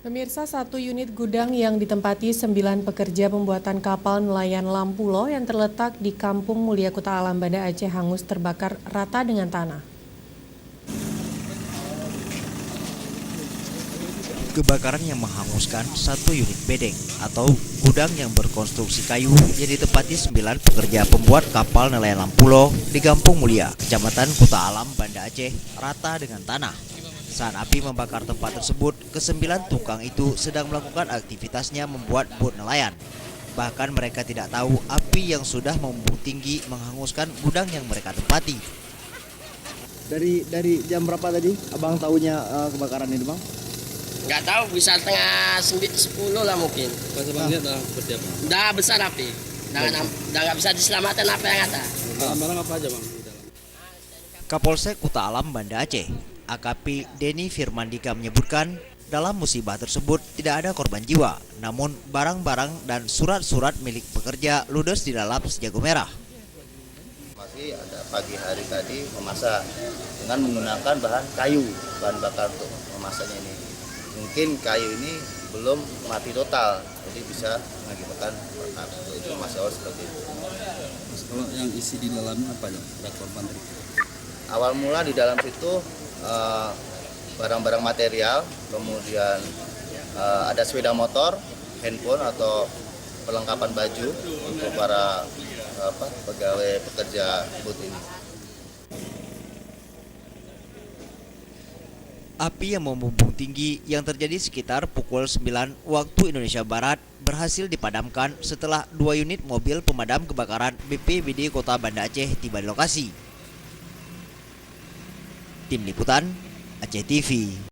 Pemirsa, satu unit gudang yang ditempati 9 pekerja pembuatan kapal nelayan Lampulo yang terletak di Kampung Mulia Kuta Alam Banda Aceh hangus terbakar rata dengan tanah. Kebakaran yang menghanguskan satu unit bedeng atau gudang yang berkonstruksi kayu yang ditempati 9 pekerja pembuat kapal nelayan Lampulo di Kampung Mulia, Kecamatan Kuta Alam, Banda Aceh, rata dengan tanah. Saat api membakar tempat tersebut, ke-9 tukang itu sedang melakukan aktivitasnya membuat bot nelayan. Bahkan mereka tidak tahu api yang sudah membumbung tinggi menghanguskan gudang yang mereka tempati. Dari jam berapa tadi abang tahunya kebakaran ini, bang? Nggak tahu, bisa setengah 10 lah mungkin. Pas abang lihat seperti apa? Udah besar api. Udah nggak bisa diselamatkan apa yang ada. Barang-barang apa aja bang di dalam? Kapolsek Kuta Alam, Banda Aceh, AKP Denny Firmandika menyebutkan dalam musibah tersebut tidak ada korban jiwa, namun barang-barang dan surat-surat milik pekerja ludes di dalam sejago merah. Masih ada pagi hari tadi memasak dengan menggunakan bahan kayu, bahan bakar untuk memasaknya ini. Mungkin kayu ini belum mati total, jadi bisa mengakibatkan bakar. Itu masalah seperti itu. Kalau yang isi di dalamnya apa aja? Ada korban dari Awal mula di dalam situ barang-barang material, kemudian ada sepeda motor, handphone atau perlengkapan baju untuk para pegawai pekerja bot ini. Api yang membumbung tinggi yang terjadi sekitar pukul 9 waktu Indonesia Barat berhasil dipadamkan setelah 2 unit mobil pemadam kebakaran BPBD Kota Banda Aceh tiba di lokasi. Tim Liputan Aceh TV.